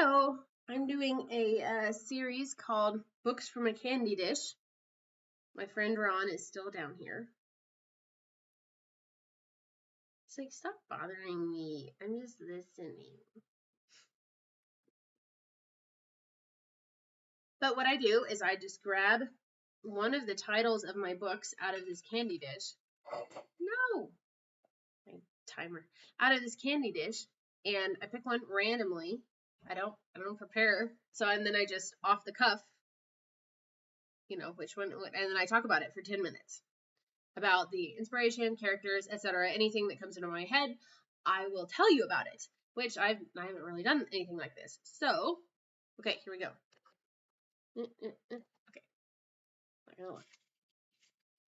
Hello, I'm doing a series called Books from a Candy Dish. My friend Ron is still down here. He's like, stop bothering me. I'm just listening. But what I do is I just grab one of the titles of my books out of this candy dish. No! My timer. Out of this candy dish, and I pick one randomly. I don't prepare. And then I just off the cuff, which one, and then I talk about it for 10 minutes. About the inspiration, characters, etc. Anything that comes into my head, I will tell you about it, which I haven't really done anything like this. So, okay, here we go. Okay. Not gonna look.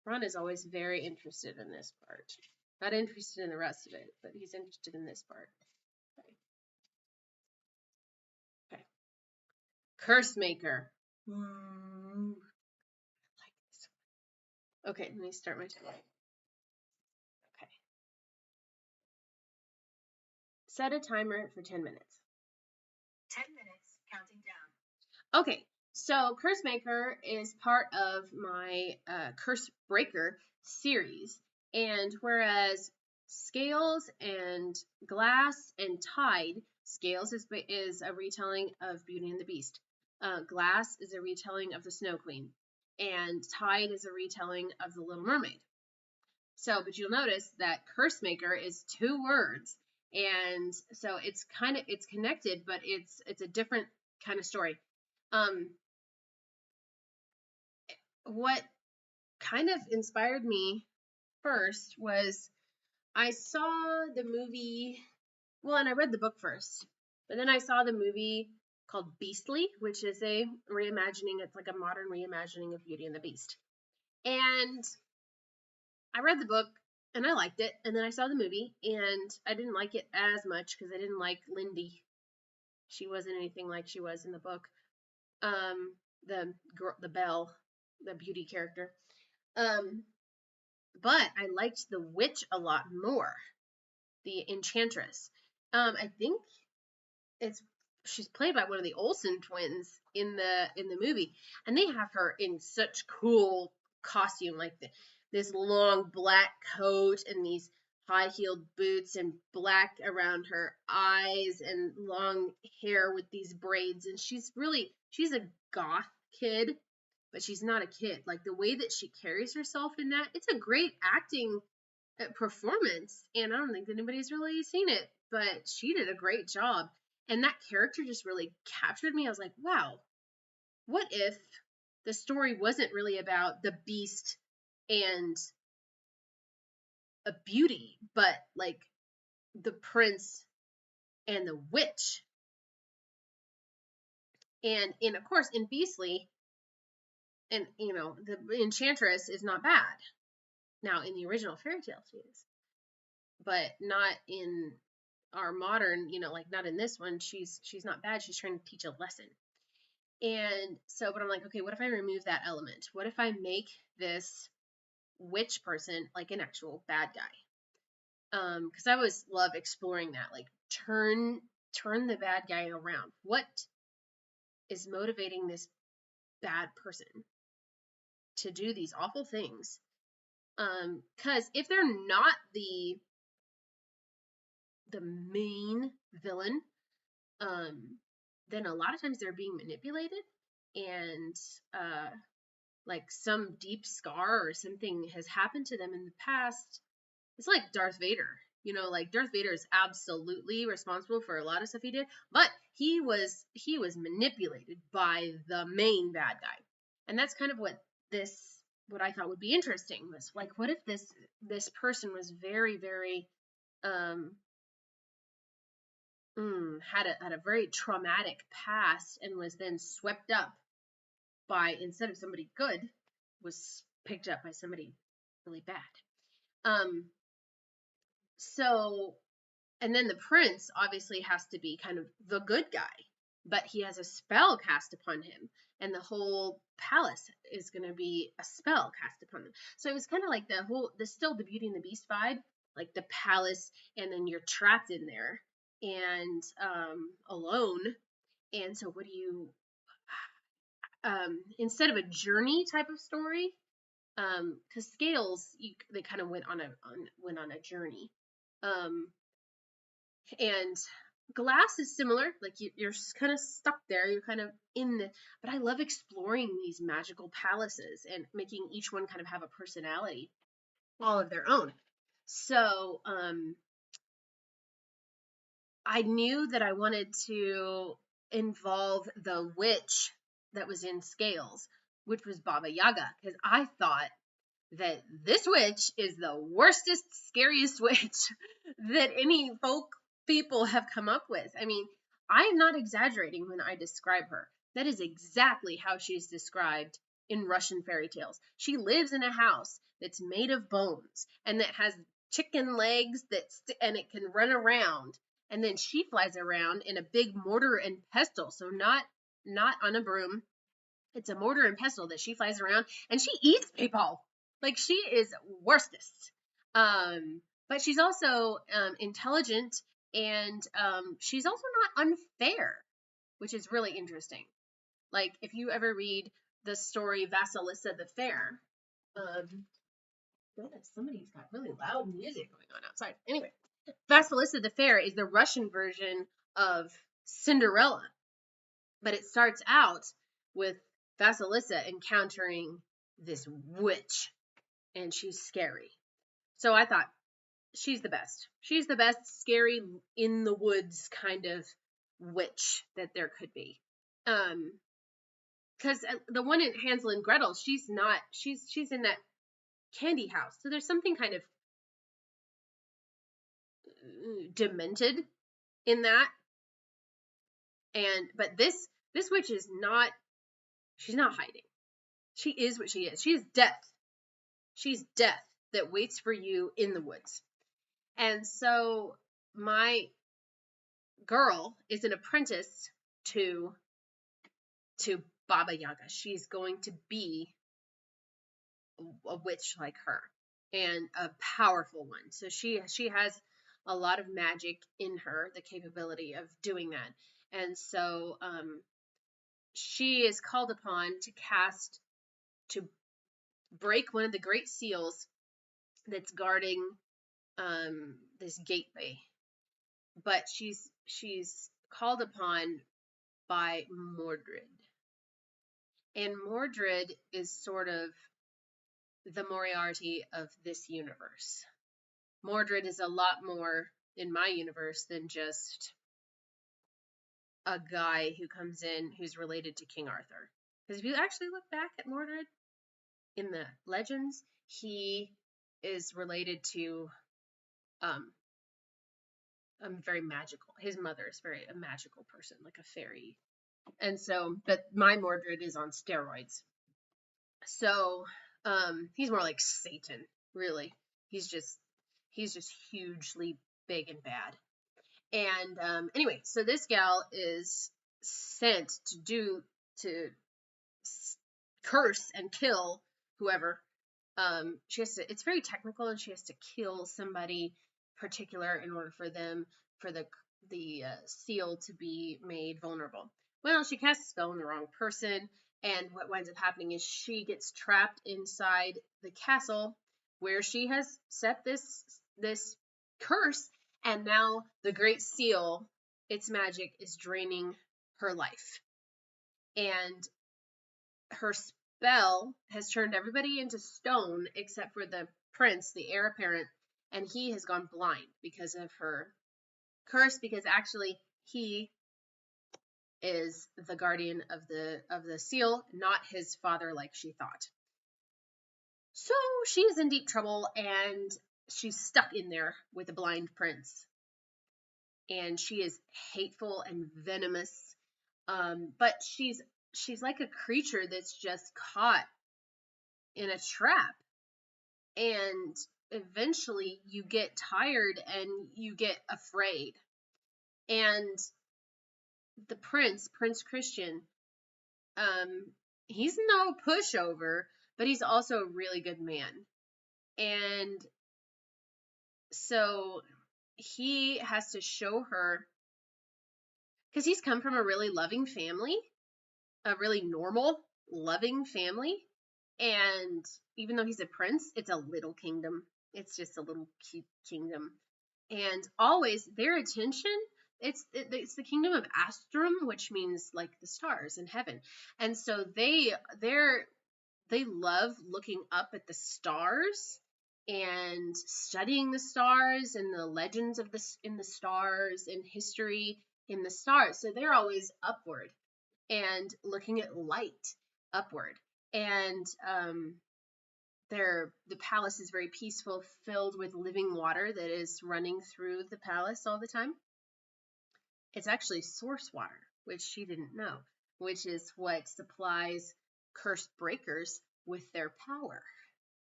Ron is always very interested in this part. Not interested in the rest of it, but he's interested in this part. Okay. Curse Maker. I like this one. Okay, let me start my timer. Okay. Set a timer for 10 minutes. 10 minutes, counting down. Okay, so Curse Maker is part of my Curse Breaker series, and whereas Scales and Glass and Tide, Scales is a retelling of Beauty and the Beast. Glass is a retelling of the Snow Queen, and Tide is a retelling of the Little Mermaid. So, but you'll notice that Curse Maker is 2 words, and so it's connected, but it's a different kind of story. What kind of inspired me first was I saw the movie, and I read the book first, but then I saw the movie called Beastly, which is a reimagining, it's like a modern reimagining of Beauty and the Beast. And I read the book and I liked it, and then I saw the movie and I didn't like it as much because I didn't like Lindy. She wasn't anything like she was in the book. The Belle, the beauty character. But I liked the witch a lot more, the enchantress. I think she's played by one of the Olsen twins in the movie, and they have her in such cool costume, like this long black coat and these high-heeled boots and black around her eyes and long hair with these braids, and she's a goth kid, but she's not a kid. Like the way that she carries herself in that, it's a great acting performance, and I don't think anybody's really seen it, but she did a great job. And that character just really captured me. I was like, wow, what if the story wasn't really about the Beast and a beauty, but like the prince and the witch? And of course, in Beastly, and the enchantress is not bad. Now, in the original fairy tale, she is, but not in our modern, like not in this one. She's not bad. She's trying to teach a lesson. And so, but I'm like, okay, what if I remove that element? What if I make this witch person like an actual bad guy? Because I always love exploring that, like turn the bad guy around. What is motivating this bad person to do these awful things? Because if they're not the main villain, then a lot of times they're being manipulated, and like some deep scar or something has happened to them in the past. It's like Darth Vader. Like Darth Vader is absolutely responsible for a lot of stuff he did, but he was manipulated by the main bad guy. And that's kind of what I thought would be interesting was like, what if this person was very, very had a very traumatic past and was then swept up by, instead of somebody good, was picked up by somebody really bad. So, and then the prince obviously has to be kind of the good guy, but he has a spell cast upon him, and the whole palace is going to be a spell cast upon them. So it was kind of like still the Beauty and the Beast vibe, like the palace, and then you're trapped in there and alone, And so what do you, instead of a journey type of story, because Scales, they kind of went on a journey, and Glass is similar. Like you're kind of stuck there. You're kind of in the. But I love exploring these magical palaces and making each one kind of have a personality, all of their own. So I knew that I wanted to involve the witch that was in Scales, which was Baba Yaga, because I thought that this witch is the worstest, scariest witch that any folk people have come up with. I mean, I am not exaggerating when I describe her. That is exactly how she's described in Russian fairy tales. She lives in a house that's made of bones and that has chicken legs and it can run around. And then she flies around in a big mortar and pestle, so not on a broom. It's a mortar and pestle that she flies around, and she eats people. Like, she is worstest. But she's also intelligent, and she's also not unfair, which is really interesting. Like, if you ever read the story Vasilissa the Fair, goodness, somebody's got really loud music going on outside. Anyway, Vasilissa the Fair is the Russian version of Cinderella, but it starts out with Vasilissa encountering this witch, and she's scary. So I thought, she's the best. She's the best scary in the woods kind of witch that there could be. Because the one in Hansel and Gretel, she's not. She's in that candy house, so there's something kind of demented in that. But this witch is not. She's not hiding. She is what she is. She is death. She's death that waits for you in the woods. And so my girl is an apprentice to Baba Yaga. She's going to be a witch like her, and a powerful one. So she has a lot of magic in her, the capability of doing that. And so she is called upon to break one of the great seals that's guarding this gateway. But she's called upon by Mordred. And Mordred is sort of the Moriarty of this universe. Mordred is a lot more in my universe than just a guy who comes in who's related to King Arthur. Because if you actually look back at Mordred in the legends, he is related to very magical. His mother is a magical person, like a fairy. And so, but my Mordred is on steroids. So, he's more like Satan, really. He's just hugely big and bad. And anyway, so this gal is sent to curse and kill whoever. She has to. It's very technical, and she has to kill somebody particular in order for the seal to be made vulnerable. Well, she casts a spell on the wrong person, and what winds up happening is she gets trapped inside the castle where she has set this curse, and now the Great Seal, its magic, is draining her life. And her spell has turned everybody into stone except for the prince, the heir apparent, and he has gone blind because of her curse, because actually he is the guardian of the seal, not his father like she thought. So she is in deep trouble, and she's stuck in there with a blind prince. And she is hateful and venomous. But she's like a creature that's just caught in a trap. And eventually you get tired and you get afraid. And the Prince Christian, he's no pushover, but he's also a really good man. And so he has to show her because he's come from a really loving family, a really normal, loving family. And even though he's a prince, it's a little kingdom. It's just a little cute kingdom. And always their attention, it's the kingdom of Astrum, which means like the stars in heaven. And so they love looking up at the stars and studying the stars and the legends of in the stars and history in the stars. So they're always upward and looking at light upward. And the palace is very peaceful, filled with living water that is running through the palace all the time. It's actually source water, which she didn't know, which is what supplies cursed breakers with their power.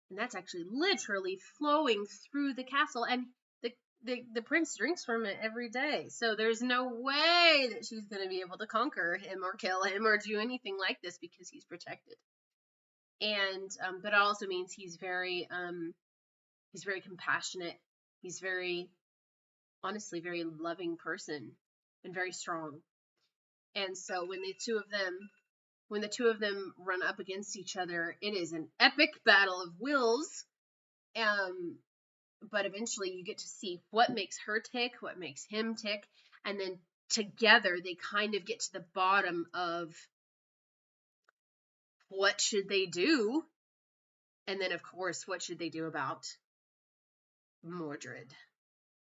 And that's actually literally flowing through the castle, and the prince drinks from it every day. So there's no way that she's going to be able to conquer him or kill him or do anything like this because he's protected. And but it also means he's very compassionate. He's honestly very loving person and very strong. And so when the two of them run up against each other, it is an epic battle of wills. But eventually you get to see what makes her tick, what makes him tick, and then together they kind of get to the bottom of what should they do. And then, of course, what should they do about Mordred?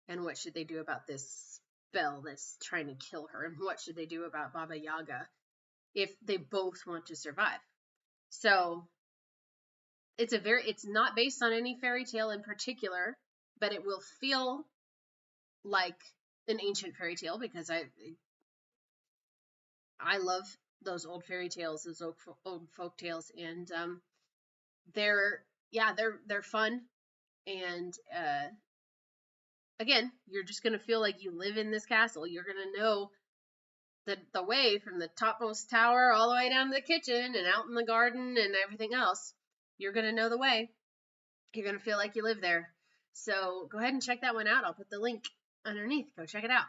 And what should they do about this spell that's trying to kill her? And what should they do about Baba Yaga if they both want to survive? So it's not based on any fairy tale in particular, but it will feel like an ancient fairy tale because I love those old fairy tales, those old folk tales, and they're fun. And again, you're just gonna feel like you live in this castle. You're gonna know the way from the topmost tower all the way down to the kitchen and out in the garden and everything else. You're gonna know the way. You're gonna feel like you live there. So go ahead and check that one out. I'll put the link underneath. Go check it out.